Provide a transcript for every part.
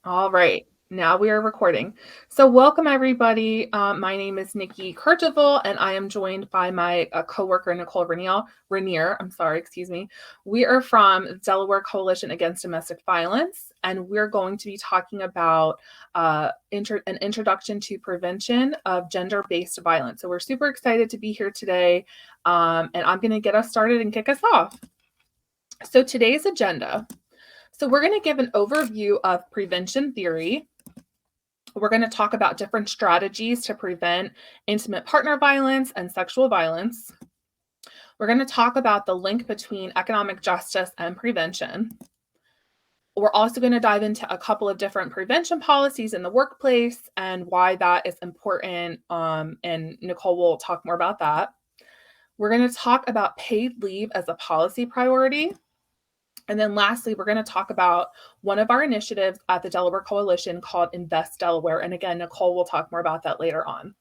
All right, now we are recording. So, welcome everybody. My name is Nikki Kercheval, and I am joined by my coworker Nicole Rainier. I'm sorry, excuse me. We are from Delaware Coalition Against Domestic Violence, and we're going to be talking about an introduction to prevention of gender-based violence. So, we're super excited to be here today, and I'm going to get us started and kick us off. So, today's agenda. So, we're going to give an overview of prevention theory. We're going to talk about different strategies to prevent intimate partner violence and sexual violence. We're going to talk about the link between economic justice and prevention. We're also going to dive into a couple of different prevention policies in the workplace and why that is important. And Nicole will talk more about that. We're going to talk about paid leave as a policy priority. And then lastly, we're going to talk about one of our initiatives at the Delaware Coalition called Invest Delaware. And again, Nicole will talk more about that later on.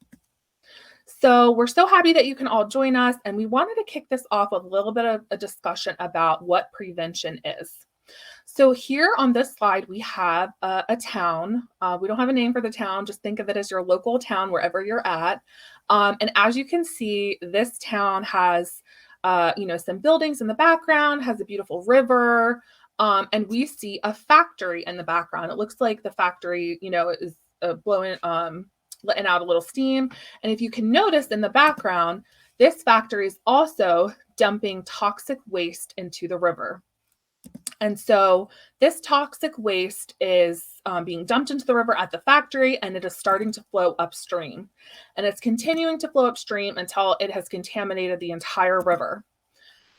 So we're so happy that you can all join us. And we wanted to kick this off with a little bit of a discussion about what prevention is. So here on this slide, we have a town. We don't have a name for the town. Just think of it as your local town, wherever you're at. And as you can see, this town has some buildings in the background, has a beautiful river, and we see a factory in the background. It looks like the factory, is letting out a little steam. And if you can notice in the background, this factory is also dumping toxic waste into the river. And so this toxic waste is being dumped into the river at the factory, and it is starting to flow upstream. And it's continuing to flow upstream until it has contaminated the entire river.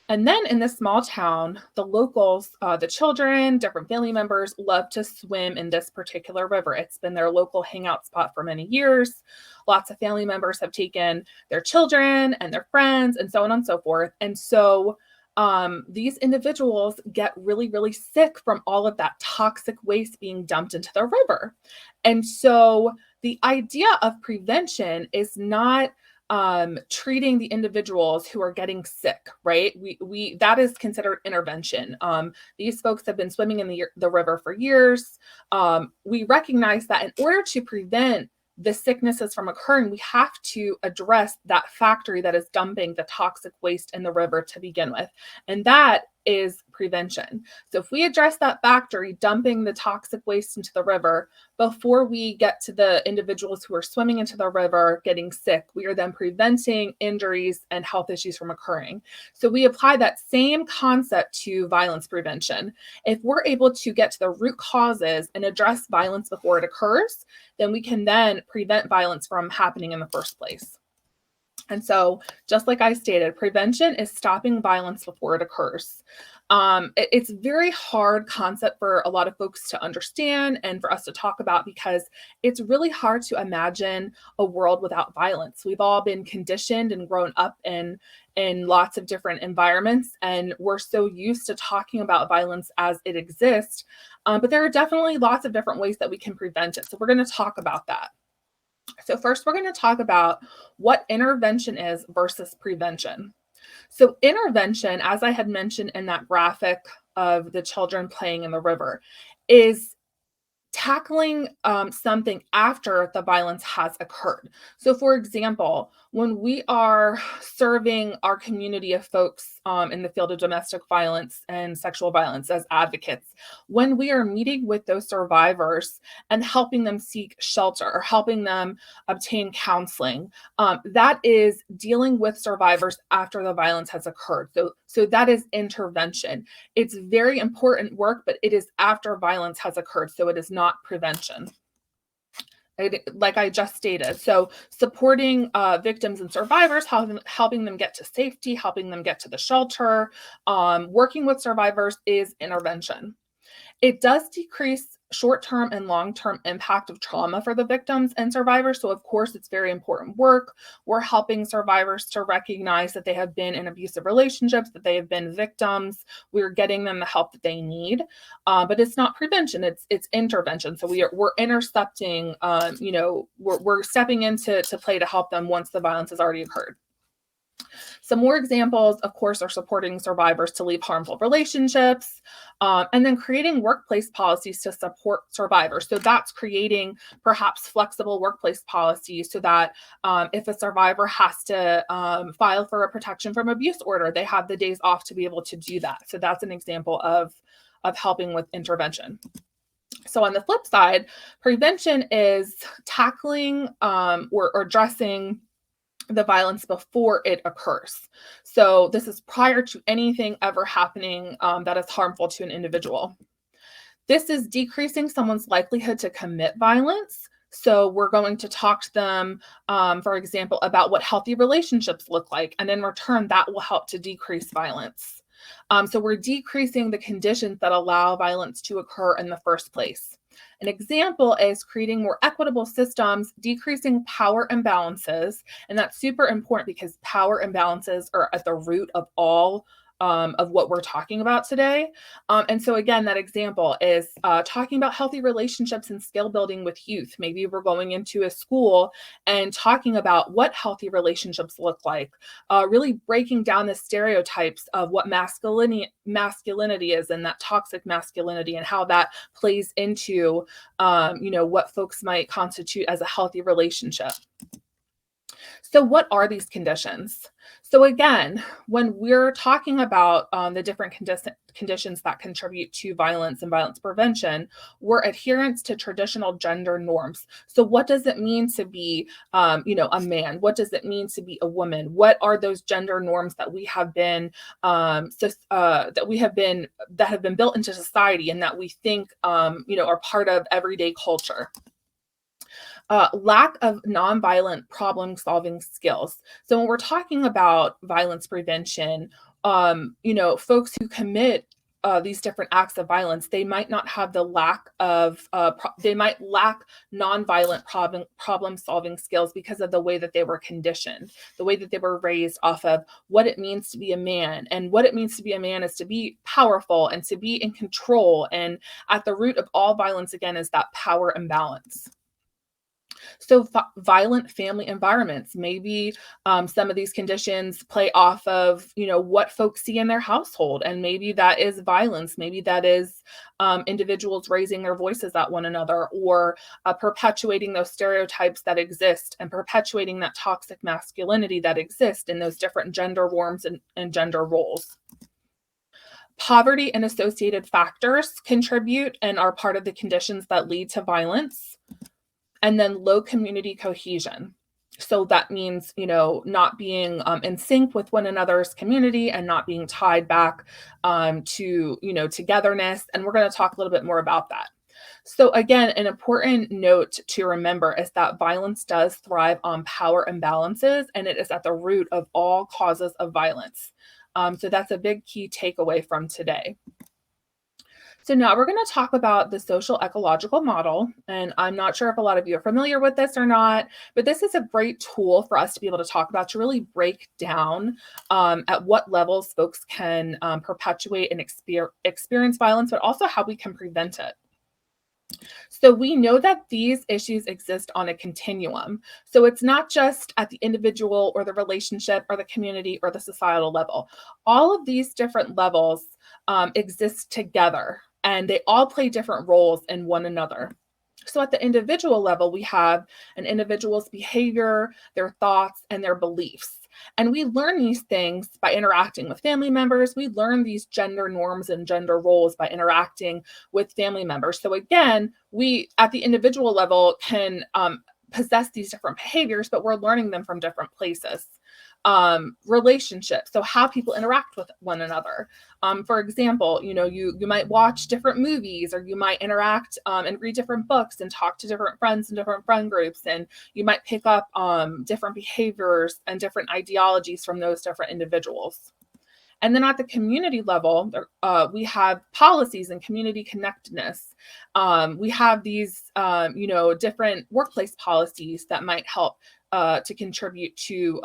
And then in this small town, the locals, the children, different family members love to swim in this particular river. It's been their local hangout spot for many years. Lots of family members have taken their children and their friends and so on and so forth. And so these individuals get really, really sick from all of that toxic waste being dumped into the river. And so the idea of prevention is not treating the individuals who are getting sick, right? We that is considered intervention. These folks have been swimming in the river for years. We recognize that in order to prevent the sicknesses from occurring, we have to address that factory that is dumping the toxic waste in the river to begin with. And that is prevention. So if we address that factory dumping the toxic waste into the river before we get to the individuals who are swimming into the river getting sick, we are then preventing injuries and health issues from occurring. So we apply that same concept to violence prevention. If we're able to get to the root causes and address violence before it occurs, then we can then prevent violence from happening in the first place. And so, just like I stated, prevention is stopping violence before it occurs. It's a very hard concept for a lot of folks to understand and for us to talk about because it's really hard to imagine a world without violence. We've all been conditioned and grown up in lots of different environments, and we're so used to talking about violence as it exists. But there are definitely lots of different ways that we can prevent it. So we're going to talk about that. So first, we're going to talk about what intervention is versus prevention. So intervention, as I had mentioned in that graphic of the children playing in the river, is tackling something after the violence has occurred. So, for example, when we are serving our community of folks in the field of domestic violence and sexual violence as advocates, when we are meeting with those survivors and helping them seek shelter or helping them obtain counseling, that is dealing with survivors after the violence has occurred. So that is intervention. It's very important work, but it is after violence has occurred. So it is not prevention. Like I just stated. So supporting victims and survivors, helping them get to safety, helping them get to the shelter, working with survivors is intervention. It does decrease short-term and long-term impact of trauma for the victims and survivors. So of course, it's very important work. We're helping survivors to recognize that they have been in abusive relationships, that they have been victims. We're getting them the help that they need. But it's not prevention, it's intervention. So we're intercepting, we're stepping into play to help them once the violence has already occurred. Some more examples, of course, are supporting survivors to leave harmful relationships, and then creating workplace policies to support survivors. So that's creating perhaps flexible workplace policies so that if a survivor has to file for a protection from abuse order, they have the days off to be able to do that. So that's an example of helping with intervention. So on the flip side, prevention is tackling or addressing the violence before it occurs. So this is prior to anything ever happening that is harmful to an individual. This is decreasing someone's likelihood to commit violence. So we're going to talk to them, for example, about what healthy relationships look like. And in return, that will help to decrease violence. So we're decreasing the conditions that allow violence to occur in the first place. An example is creating more equitable systems, decreasing power imbalances. And that's super important because power imbalances are at the root of all of what we're talking about today. And so, again, that example is talking about healthy relationships and skill building with youth. Maybe we're going into a school and talking about what healthy relationships look like, really breaking down the stereotypes of what masculinity is and that toxic masculinity and how that plays into, what folks might constitute as a healthy relationship. So, what are these conditions? So, again, when we're talking about the different conditions that contribute to violence and violence prevention, we're adherence to traditional gender norms. So, what does it mean to be, a man? What does it mean to be a woman? What are those gender norms that we have been, that have been built into society and that we think, are part of everyday culture? Lack of nonviolent problem solving skills. So when we're talking about violence prevention, folks who commit these different acts of violence, they might not have the lack of, they might lack nonviolent problem solving skills because of the way that they were conditioned, the way that they were raised off of what it means to be a man. And what it means to be a man is to be powerful and to be in control. And at the root of all violence, again, is that power imbalance. So, violent family environments, maybe some of these conditions play off of, what folks see in their household. And maybe that is violence. Maybe that is individuals raising their voices at one another or perpetuating those stereotypes that exist and perpetuating that toxic masculinity that exists in those different gender norms and gender roles. Poverty and associated factors contribute and are part of the conditions that lead to violence. And then low community cohesion. So that means, not being in sync with one another's community and not being tied back to, togetherness. And we're going to talk a little bit more about that. So again, an important note to remember is that violence does thrive on power imbalances, and it is at the root of all causes of violence. So that's a big key takeaway from today. So now we're going to talk about the social ecological model. And I'm not sure if a lot of you are familiar with this or not, but this is a great tool for us to be able to talk about to really break down at what levels folks can perpetuate and experience violence, but also how we can prevent it. So we know that these issues exist on a continuum. So it's not just at the individual or the relationship or the community or the societal level. All of these different levels exist together, and they all play different roles in one another. So at the individual level, we have an individual's behavior, their thoughts, and their beliefs. And we learn these things by interacting with family members. We learn these gender norms and gender roles by interacting with family members. So again, we at the individual level can possess these different behaviors, but we're learning them from different places. Relationships, so how people interact with one another. For example, you might watch different movies, or you might interact and read different books and talk to different friends in different friend groups, and you might pick up different behaviors and different ideologies from those different individuals. And then at the community level, we have policies and community connectedness. We have these, different workplace policies that might help to contribute to,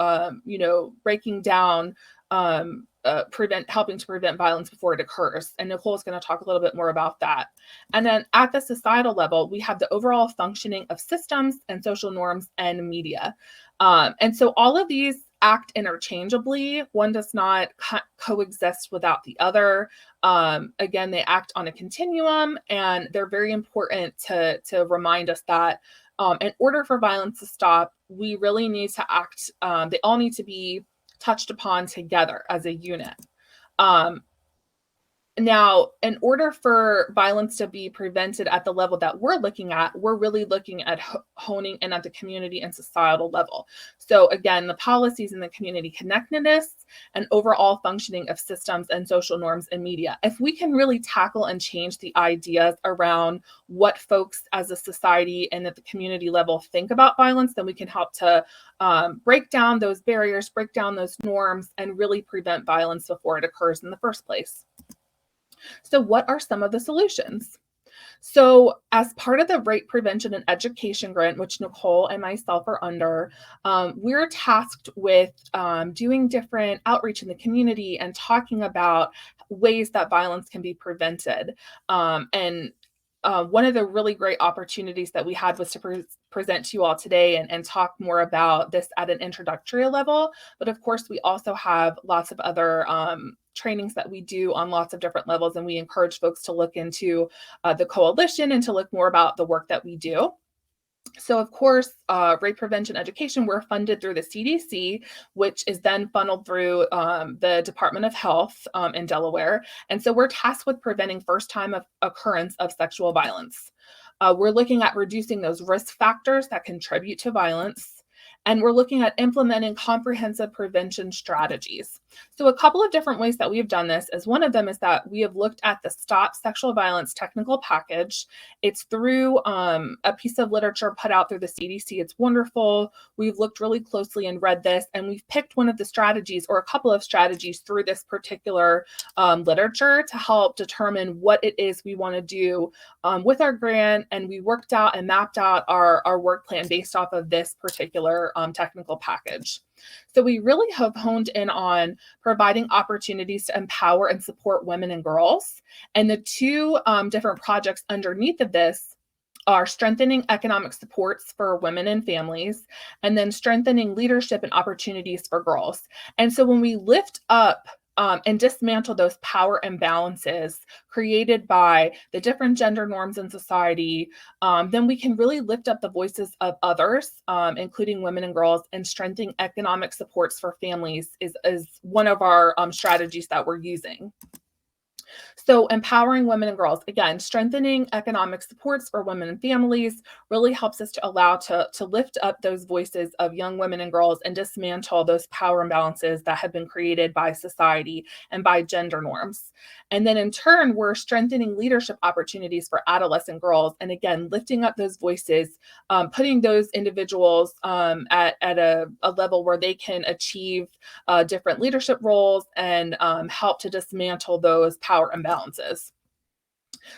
breaking down, helping to prevent violence before it occurs. And Nicole is going to talk a little bit more about that. And then at the societal level, we have the overall functioning of systems and social norms and media. And so all of these act interchangeably. One does not coexist without the other. Again, they act on a continuum, and they're very important to remind us that in order for violence to stop, we really need to act. They all need to be touched upon together as a unit. Um, Now, in order for violence to be prevented at the level that we're looking at, we're really looking at honing in at the community and societal level. So, again, the policies and the community connectedness and overall functioning of systems and social norms in media. If we can really tackle and change the ideas around what folks as a society and at the community level think about violence, then we can help to break down those barriers, break down those norms, and really prevent violence before it occurs in the first place. So, what are some of the solutions? So, as part of the Rape Prevention and Education Grant, which Nicole and myself are under, we're tasked with doing different outreach in the community and talking about ways that violence can be prevented. And One of the really great opportunities that we had was to present to you all today and talk more about this at an introductory level. But of course, we also have lots of other trainings that we do on lots of different levels, and we encourage folks to look into the coalition and to look more about the work that we do. So, of course, rape prevention education, we're funded through the CDC, which is then funneled through the Department of Health in Delaware. And so we're tasked with preventing first time of occurrence of sexual violence. We're looking at reducing those risk factors that contribute to violence. And we're looking at implementing comprehensive prevention strategies. So, a couple of different ways that we've done this is one of them is that we have looked at the Stop Sexual Violence Technical Package. It's through a piece of literature put out through the CDC. It's wonderful. We've looked really closely and read this, and we've picked one of the strategies or a couple of strategies through this particular literature to help determine what it is we want to do with our grant. And we worked out and mapped out our work plan based off of this particular technical package. So we really have honed in on providing opportunities to empower and support women and girls. And the two different projects underneath of this are strengthening economic supports for women and families, and then strengthening leadership and opportunities for girls. And so when we lift up and dismantle those power imbalances created by the different gender norms in society, then we can really lift up the voices of others, including women and girls, and strengthening economic supports for families is one of our strategies that we're using. So, empowering women and girls, again, strengthening economic supports for women and families really helps us to allow to lift up those voices of young women and girls and dismantle those power imbalances that have been created by society and by gender norms. And then in turn, we're strengthening leadership opportunities for adolescent girls. And again, lifting up those voices, putting those individuals at a level where they can achieve different leadership roles and help to dismantle those power imbalances.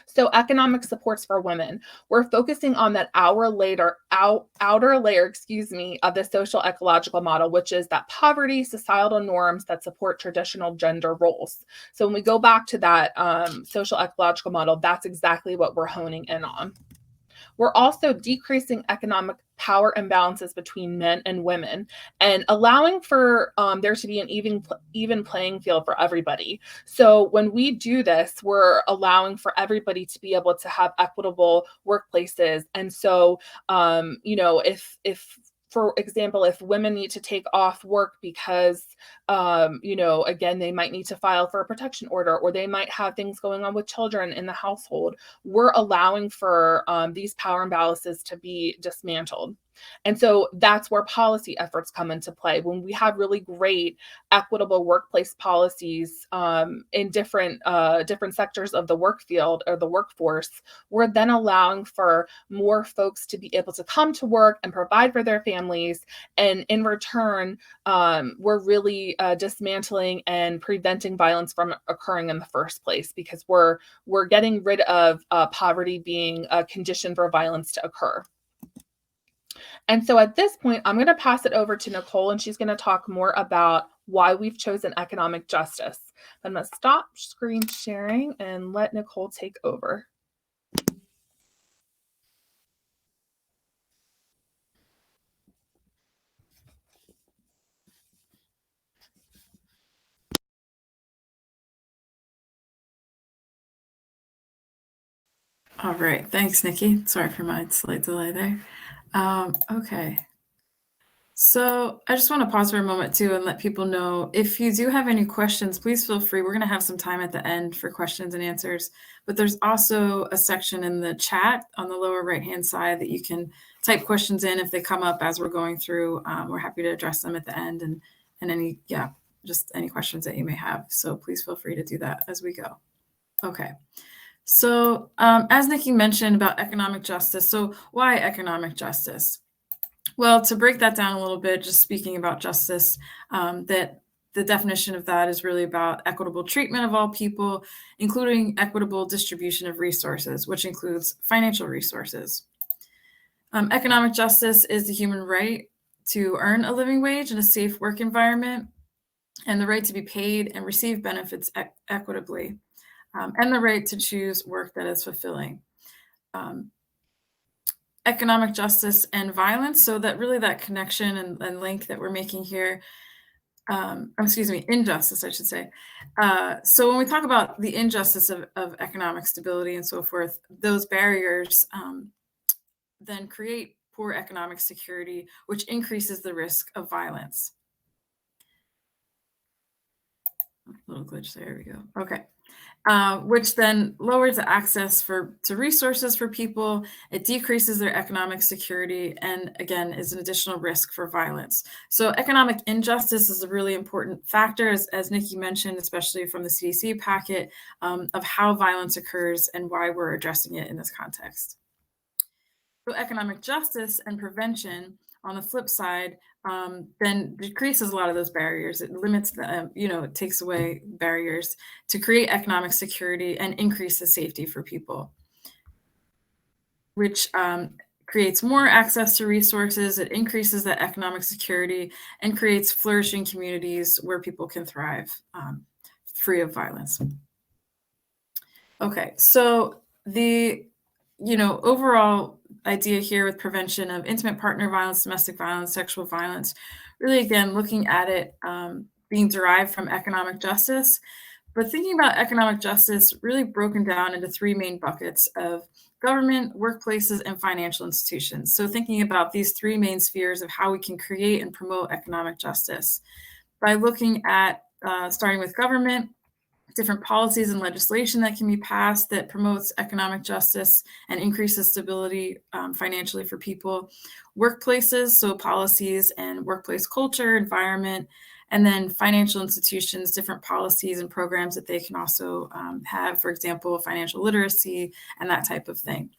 So, economic supports for women. We're focusing on that outer layer, of the social ecological model, which is that poverty, societal norms that support traditional gender roles. So, when we go back to that social ecological model, that's exactly what we're honing in on. We're also decreasing economic power imbalances between men and women and allowing for there to be an even playing field for everybody. So when we do this, we're allowing for everybody to be able to have equitable workplaces. And so, if for example, if women need to take off work because, again, they might need to file for a protection order or they might have things going on with children in the household, we're allowing for these power imbalances to be dismantled. And so that's where policy efforts come into play. When we have really great equitable workplace policies in different sectors of the work field or the workforce, we're then allowing for more folks to be able to come to work and provide for their families. And in return, we're really dismantling and preventing violence from occurring in the first place because we're getting rid of poverty being a condition for violence to occur. And so at this point, I'm going to pass it over to Nicole, and she's going to talk more about why we've chosen economic justice. I'm going to stop screen sharing and let Nicole take over. All right, thanks, Nikki. Sorry for my slight delay there. Okay. So I just want to pause for a moment too and let people know if you do have any questions, please feel free. We're going to have some time at the end for questions and answers, but there's also a section in the chat on the lower right-hand side that you can type questions in if they come up as we're going through. We're happy to address them at the end and just any questions that you may have. So please feel free to do that as we go. Okay. So as Nikki mentioned about economic justice, so why economic justice? Well, to break that down a little bit, just speaking about justice, that the definition of that is really about equitable treatment of all people, including equitable distribution of resources, which includes financial resources. Economic justice is the human right to earn a living wage in a safe work environment, and the right to be paid and receive benefits equitably, and the right to choose work that is fulfilling. Economic justice and violence, so that really that connection and link that we're making here, injustice, I should say. So when we talk about the injustice of economic stability and so forth, those barriers then create poor economic security, which increases the risk of violence. A little glitch there, we go. Okay. Which then lowers the access to resources for people. It decreases their economic security and, again, is an additional risk for violence. So economic injustice is a really important factor, as Nikki mentioned, especially from the CDC packet, of how violence occurs and why we're addressing it in this context. So economic justice and prevention, on the flip side, then decreases a lot of those barriers. It limits the, it takes away barriers to create economic security and increase the safety for people, which creates more access to resources. It increases that economic security and creates flourishing communities where people can thrive, free of violence. Okay, so the overall idea here with prevention of intimate partner violence, domestic violence, sexual violence, really, again, looking at it being derived from economic justice, but thinking about economic justice really broken down into three main buckets of government, workplaces, and financial institutions. So thinking about these three main spheres of how we can create and promote economic justice by looking at, starting with government, different policies and legislation that can be passed that promotes economic justice and increases stability financially for people. Workplaces, so policies and workplace culture, environment, and then financial institutions, different policies and programs that they can also have, for example, financial literacy and that type of thing.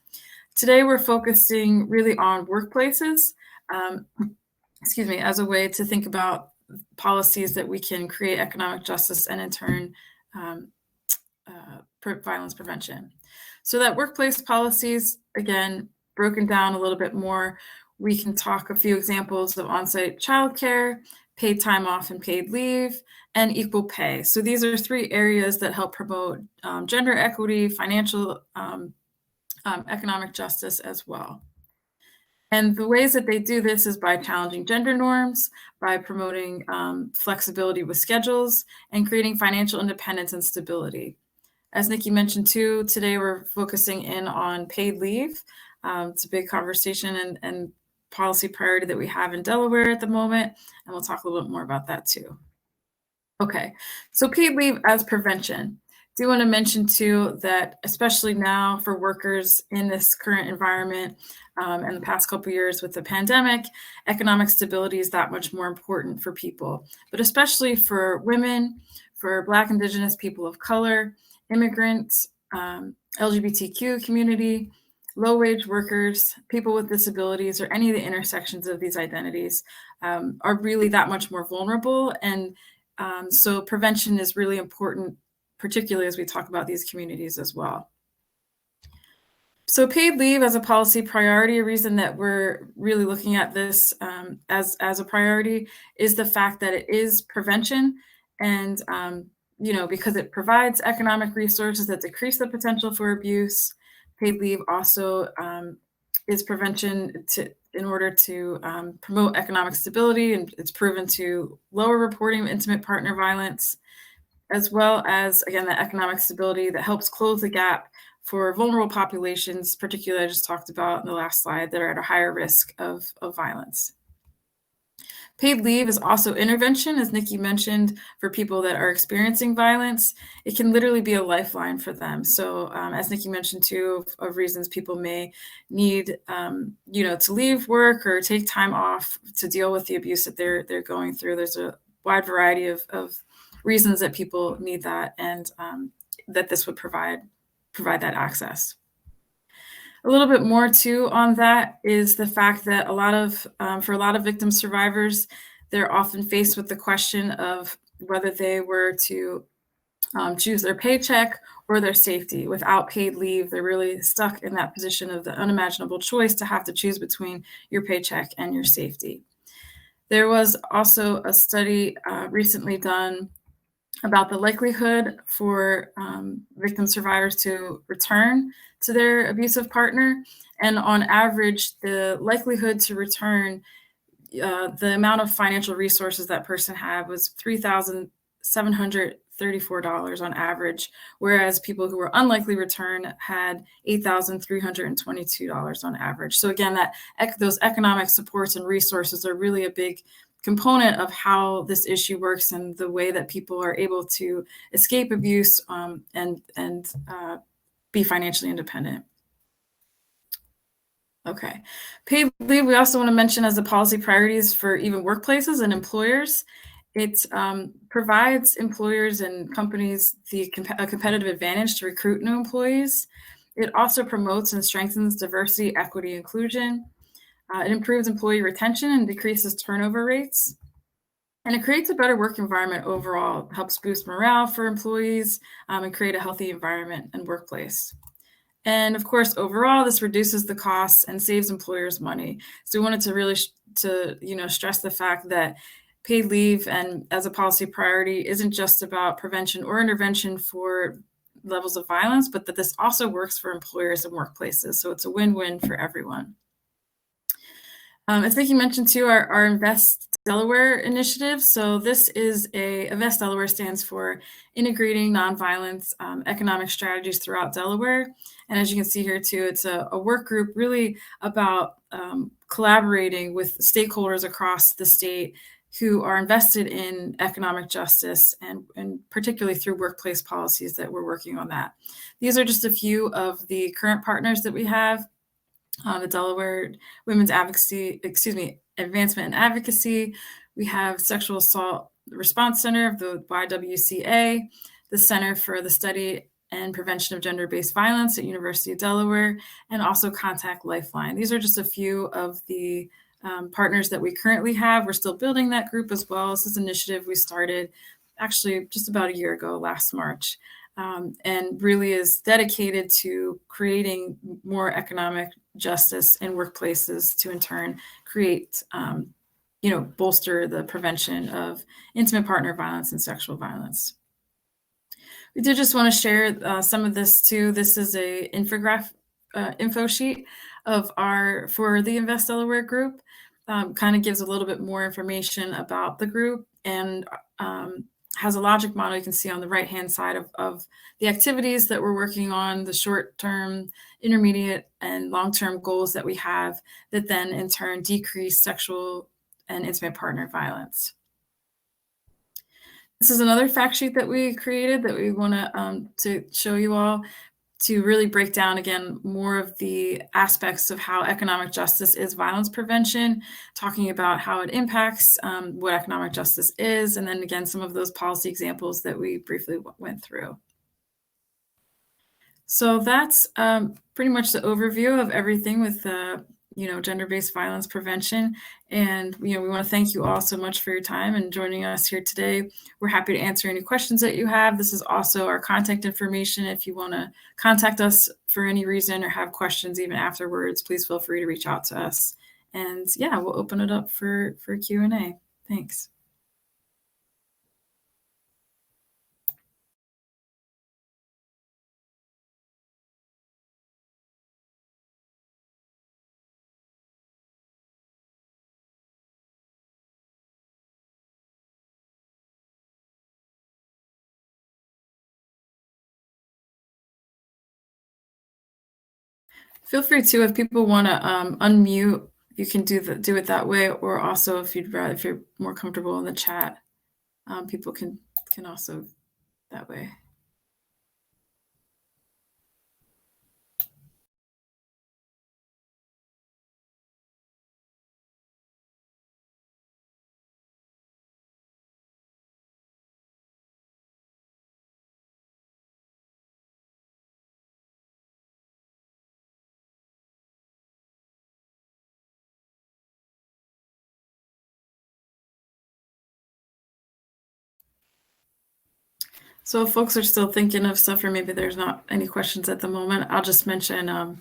Today, we're focusing really on workplaces, as a way to think about policies that we can create economic justice and in turn violence prevention. So that workplace policies, again, broken down a little bit more, we can talk a few examples of on-site childcare, paid time off and paid leave, and equal pay. So these are three areas that help promote gender equity, financial economic justice as well. And the ways that they do this is by challenging gender norms, by promoting flexibility with schedules, and creating financial independence and stability. As Nikki mentioned too, today we're focusing in on paid leave. It's a big conversation and policy priority that we have in Delaware at the moment, and we'll talk a little bit more about that too. Okay, so paid leave as prevention. Do want to mention too that especially now for workers in this current environment and the past couple of years with the pandemic, economic stability is that much more important for people, but especially for women, for Black, Indigenous people of color, immigrants, LGBTQ community, low-wage workers, people with disabilities, or any of the intersections of these identities are really that much more vulnerable. And so prevention is really important, particularly as we talk about these communities as well. So paid leave as a policy priority, a reason that we're really looking at this as a priority is the fact that it is prevention and, because it provides economic resources that decrease the potential for abuse. Paid leave also is prevention in order to promote economic stability, and it's proven to lower reporting of intimate partner violence, as well as, again, the economic stability that helps close the gap for vulnerable populations, particularly I just talked about in the last slide, that are at a higher risk of violence. Paid leave is also intervention, as Nikki mentioned, for people that are experiencing violence. It can literally be a lifeline for them. So as Nikki mentioned too, of reasons people may need, to leave work or take time off to deal with the abuse that they're going through. There's a wide variety of reasons that people need that, and that this would provide that access. A little bit more too on that is the fact that for a lot of victim survivors, they're often faced with the question of whether they were to choose their paycheck or their safety. Without paid leave, they're really stuck in that position of the unimaginable choice to have to choose between your paycheck and your safety. There was also a study recently done about the likelihood for victim survivors to return to their abusive partner. And on average, the likelihood to return, the amount of financial resources that person had was $3,734 on average, whereas people who were unlikely return had $8,322 on average. So again, those economic supports and resources are really a big component of how this issue works and the way that people are able to escape abuse and be financially independent. Okay. Paid leave, we also want to mention as the policy priorities for even workplaces and employers. It provides employers and companies a competitive advantage to recruit new employees. It also promotes and strengthens diversity, equity, inclusion. It improves employee retention and decreases turnover rates. And it creates a better work environment overall, helps boost morale for employees and create a healthy environment and workplace. And of course, overall, this reduces the costs and saves employers money. So we wanted to really stress the fact that paid leave and as a policy priority isn't just about prevention or intervention for levels of violence, but that this also works for employers and workplaces. So it's a win-win for everyone. As Nikki mentioned too, our Invest Delaware initiative. So this is Invest Delaware stands for Integrating Nonviolence Economic Strategies Throughout Delaware. And as you can see here too, it's a work group really about collaborating with stakeholders across the state who are invested in economic justice and particularly through workplace policies that we're working on that. These are just a few of the current partners that we have. The Delaware Women's Advancement and Advocacy. We have Sexual Assault Response Center of the YWCA, the Center for the Study and Prevention of Gender-Based Violence at University of Delaware, and also Contact Lifeline. These are just a few of the partners that we currently have. We're still building that group as well. This is an initiative we started actually just about a year ago, last March. And really is dedicated to creating more economic justice in workplaces to in turn create, bolster the prevention of intimate partner violence and sexual violence. We did just want to share some of this too. This is a info sheet for the Invest Delaware group. Kind of gives a little bit more information about the group and has a logic model you can see on the right-hand side of the activities that we're working on, the short-term, intermediate, and long-term goals that we have that then in turn decrease sexual and intimate partner violence. This is another fact sheet that we created that we want to show you all to really break down, again, more of the aspects of how economic justice is violence prevention, talking about how it impacts what economic justice is, and then again, some of those policy examples that we briefly went through. So that's pretty much the overview of everything with gender-based violence prevention. And, we want to thank you all so much for your time and joining us here today. We're happy to answer any questions that you have. This is also our contact information. If you want to contact us for any reason or have questions even afterwards, please feel free to reach out to us. And yeah, we'll open it up for Q&A. Thanks. Feel free to, if people want to unmute, you can do it that way, or also if if you're more comfortable in the chat, people can also that way. So if folks are still thinking of stuff, or maybe there's not any questions at the moment, I'll just mention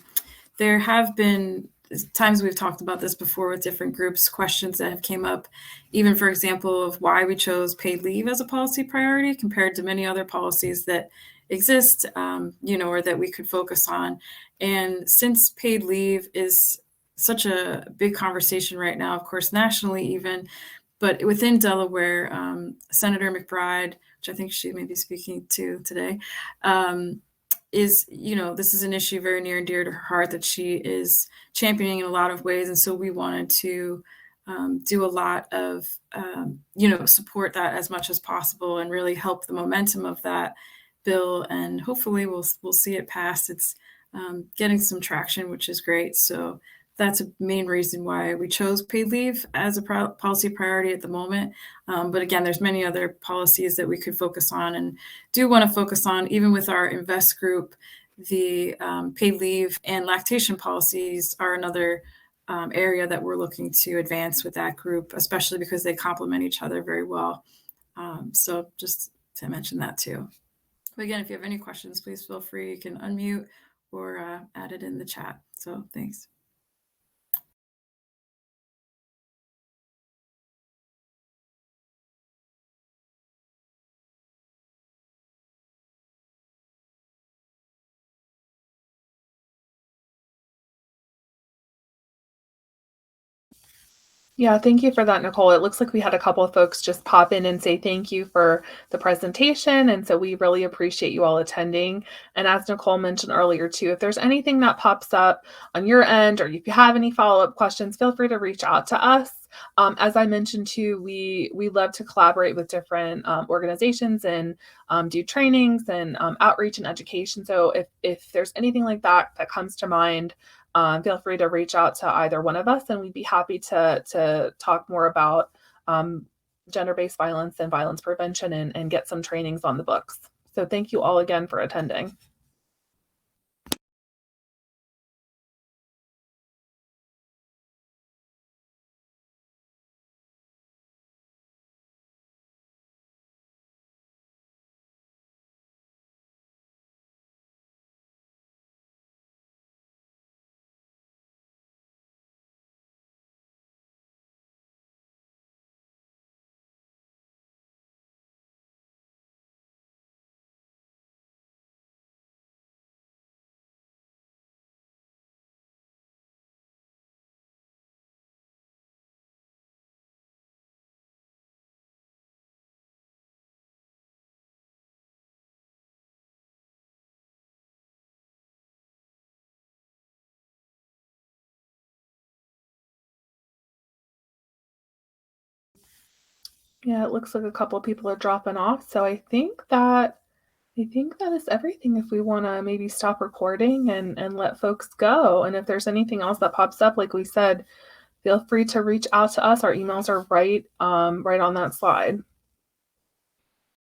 there have been times we've talked about this before with different groups, questions that have came up, even for example, of why we chose paid leave as a policy priority compared to many other policies that exist, or that we could focus on. And since paid leave is such a big conversation right now, of course, nationally even, but within Delaware, Senator McBride, which I think she may be speaking to today, is, this is an issue very near and dear to her heart that she is championing in a lot of ways. And so we wanted to do a lot of, support that as much as possible and really help the momentum of that bill. And hopefully we'll see it pass. It's getting some traction, which is great. So that's a main reason why we chose paid leave as a policy priority at the moment. But again, there's many other policies that we could focus on and do want to focus on, even with our invest group. The paid leave and lactation policies are another area that we're looking to advance with that group, especially because they complement each other very well. So just to mention that too. But again, if you have any questions, please feel free. You can unmute or add it in the chat. So thanks. Yeah, thank you for that, Nicole. It looks like we had a couple of folks just pop in and say thank you for the presentation. And so we really appreciate you all attending. And as Nicole mentioned earlier too, if there's anything that pops up on your end, or if you have any follow-up questions, feel free to reach out to us. As I mentioned too, we love to collaborate with different organizations and do trainings and outreach and education. So if there's anything like that that comes to mind, feel free to reach out to either one of us, and we'd be happy to talk more about gender-based violence and violence prevention and get some trainings on the books. So thank you all again for attending. Yeah, it looks like a couple of people are dropping off. So I think that is everything. If we want to maybe stop recording and let folks go. And if there's anything else that pops up, like we said, feel free to reach out to us. Our emails are right on that slide.